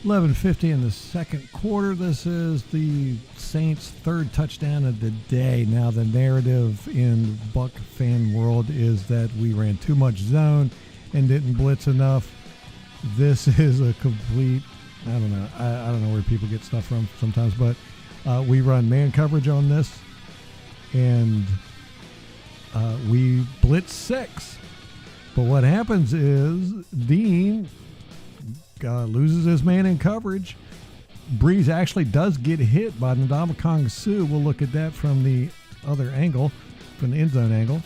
11:50 in the second quarter. This is the Saints' third touchdown of the day. Now, the narrative in Buck fan world is that we ran too much zone and didn't blitz enough. This is a complete, I don't know. I don't know where people get stuff from sometimes, but we run man coverage on this, and we blitz 6. But what happens is Dean loses his man in coverage. Breeze actually does get hit by Ndamukong Suh. We'll look at that from the other angle, from the end zone angle.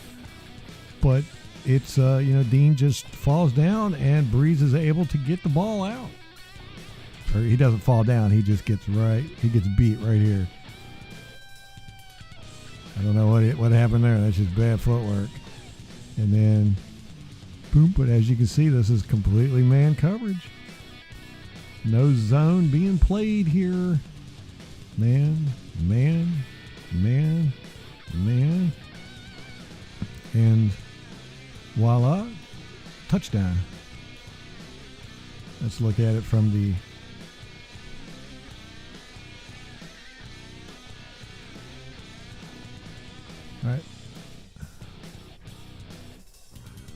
But it's, Dean just falls down and Breeze is able to get the ball out. Or he doesn't fall down. He just gets beat right here. I don't know what happened there. That's just bad footwork. And then, boom. But as you can see, this is completely man coverage. No zone being played here. Man. And voila, touchdown. Let's look at it from the all right.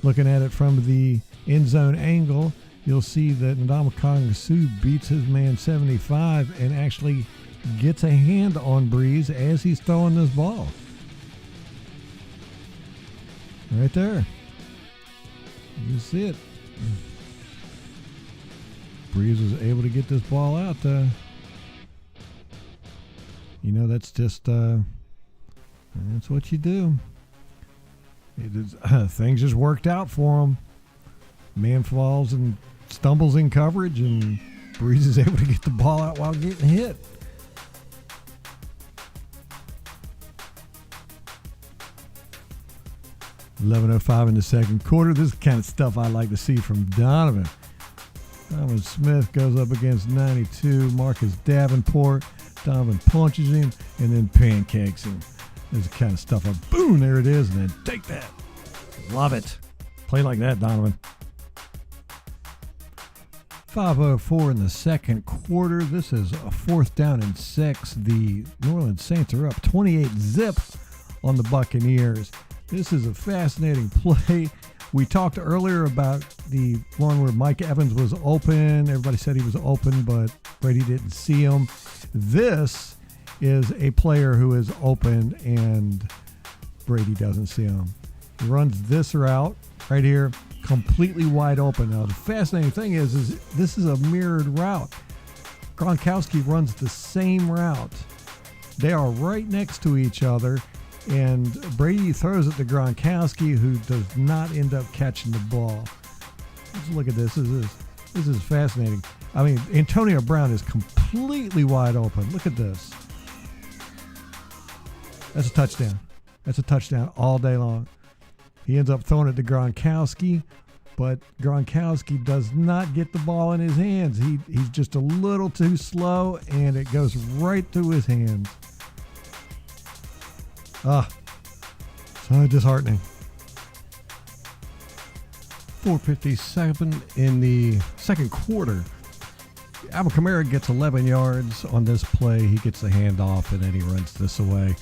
Looking at it from the end zone angle, you'll see that Ndamukong Suh beats his man 75 and actually gets a hand on Breeze as he's throwing this ball. Right there. You see it. Breeze was able to get this ball out. That's just, that's what you do. Things just worked out for him. Man falls and stumbles in coverage, and Breeze is able to get the ball out while getting hit. $11:05 in the second quarter. This is the kind of stuff I like to see from Donovan. Donovan Smith goes up against 92. Marcus Davenport. Donovan punches him and then pancakes him. This is the kind of stuff boom, there it is, and then take that. Love it. Play like that, Donovan. 5:04 in the second quarter. This is a 4th down and 6. The New Orleans Saints are up 28-zip on the Buccaneers. This is a fascinating play. We talked earlier about the one where Mike Evans was open. Everybody said he was open, but Brady didn't see him. This is a player who is open and Brady doesn't see him. He runs this route right here, completely wide open. Now, the fascinating thing is this is a mirrored route. Gronkowski runs the same route. They are right next to each other, and Brady throws it to Gronkowski, who does not end up catching the ball. Let's look at this. This is fascinating. I mean, Antonio Brown is completely wide open. Look at this. That's a touchdown. That's a touchdown all day long. He ends up throwing it to Gronkowski, but Gronkowski does not get the ball in his hands. He's just a little too slow, and it goes right through his hands. So disheartening. 4:57 in the second quarter. Alvin Kamara gets 11 yards on this play. He gets the handoff, and then he runs this away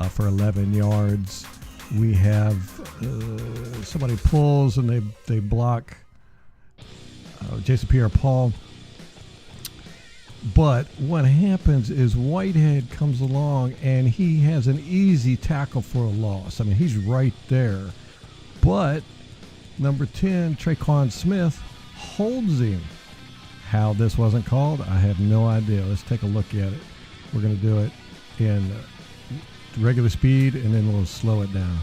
for 11 yards. We have somebody pulls, and they block Jason Pierre-Paul. But what happens is Whitehead comes along, and he has an easy tackle for a loss. I mean, he's right there. But number 10, Tre'Quan Smith, holds him. How this wasn't called, I have no idea. Let's take a look at it. We're going to do it in regular speed, and then we'll slow it down.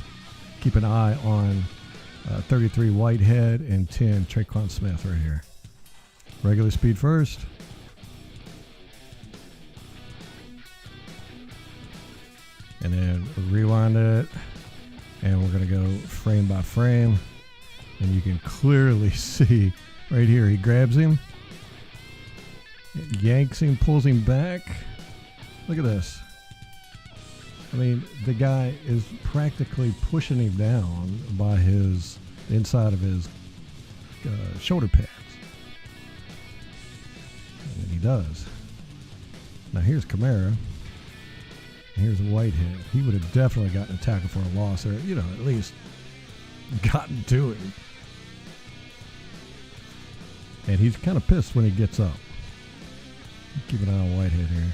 Keep an eye on 33 Whitehead and 10 Tre'Quan Smith right here. Regular speed first. And then rewind it, and we're going to go frame by frame, and you can clearly see right here, he grabs him, yanks him, pulls him back. Look at this. I mean, the guy is practically pushing him down by his inside of his shoulder pads. And he does. Now here's Kamara. Here's Whitehead. He would have definitely gotten a tackle for a loss, or at least gotten to it. And he's kind of pissed when he gets up. Keep an eye on Whitehead here.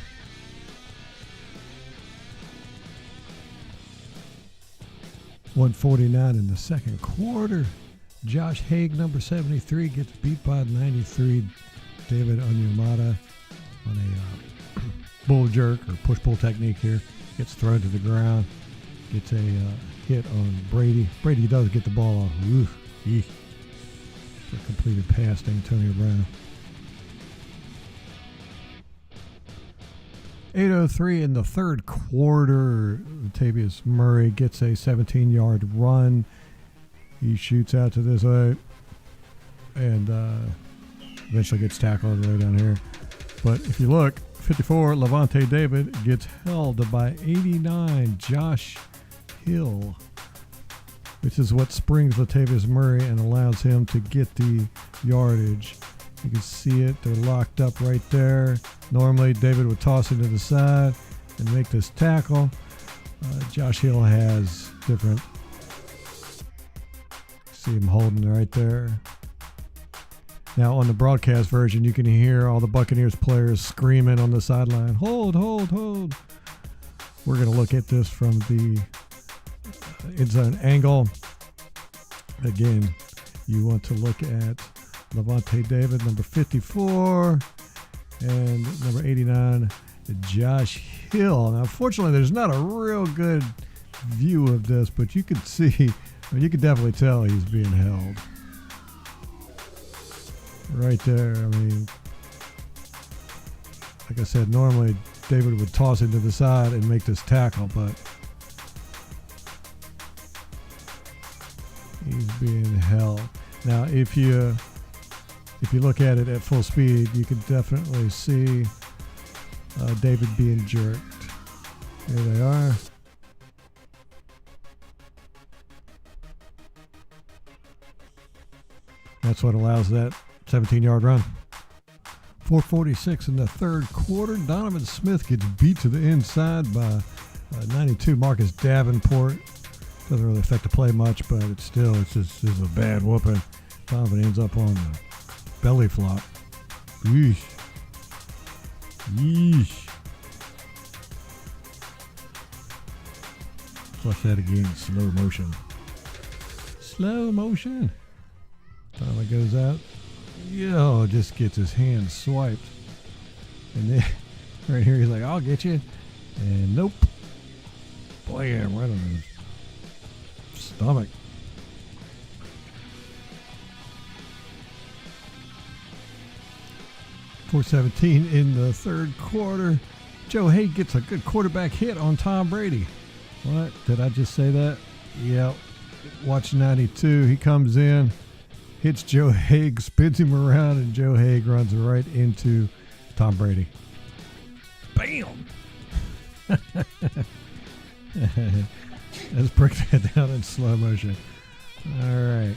.149 in the second quarter. Josh Haig, number 73, gets beat by 93 David Onyemata on a bull jerk or push-pull technique here. Gets thrown to the ground. Gets a hit on Brady. Brady does get the ball off. Oof. Eesh. A completed pass to Antonio Brown. 8:03 in the third quarter. Latavius Murray gets a 17-yard run. He shoots out to this way and eventually gets tackled right down here. But if you look, 54, Levante David gets held by 89, Josh Hill, which is what springs Latavius Murray and allows him to get the yardage. You can see it. They're locked up right there. Normally, David would toss it to the side and make this tackle. Josh Hill has different. See him holding right there. Now, on the broadcast version, you can hear all the Buccaneers players screaming on the sideline, hold, hold, hold. We're going to look at this from the end zone angle. Again, you want to look at Levante David, number 54, and number 89, Josh Hill. Now, unfortunately, there's not a real good view of this, but you can see, you can definitely tell he's being held. Right there. I mean, like I said, normally David would toss it to the side and make this tackle, but he's being held. Now, if you look at it at full speed, you can definitely see David being jerked. There they are. That's what allows that 17-yard run. 4:46 in the third quarter. Donovan Smith gets beat to the inside by 92 Marcus Davenport. Doesn't really affect the play much, but it's just a bad whooping. Donovan ends up on the belly flop. Yeesh. Yeesh. Watch that again in slow motion. Slow motion. Donovan goes out. Yo, just gets his hand swiped. And then right here he's like, I'll get you. And nope. Blam, right on his stomach. .417 in the third quarter. Joe Haig gets a good quarterback hit on Tom Brady. What? Did I just say that? Yep. Watch 92. He comes in, hits Joe Haig, spins him around, and Joe Haig runs right into Tom Brady. Bam! Let's break that down in slow motion. All right.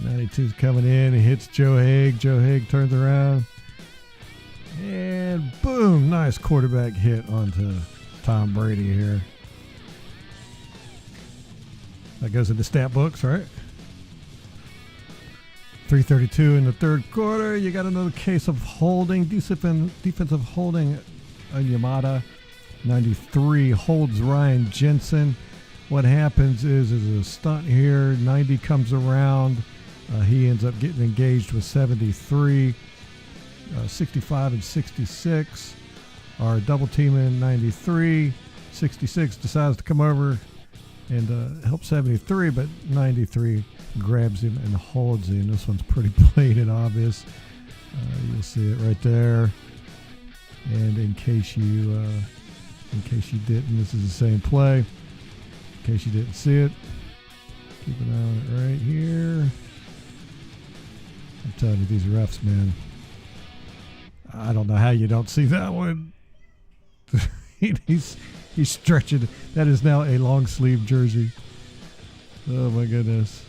92's coming in. He hits Joe Haig. Joe Haig turns around. And boom, nice quarterback hit onto Tom Brady here. That goes in the stat books, right? 3:32 in the third quarter. You got another case of holding. Defensive holding. Yamada, 93, holds Ryan Jensen. What happens is a stunt here. 90 comes around. He ends up getting engaged with 73. 65 and 66 are double teaming 93. 66 decides to come over and help 73, but 93 grabs him and holds him. This one's pretty plain and obvious. You'll see it right there. And in case you didn't, this is the same play. In case you didn't see it, keep an eye on it right here. I'm telling you, these refs, man. I don't know how you don't see that one. He's stretching. That is now a long sleeve jersey. Oh my goodness.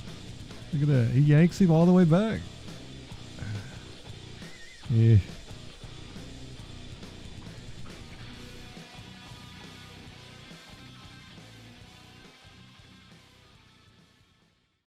Look at that. He yanks him all the way back. Yeah.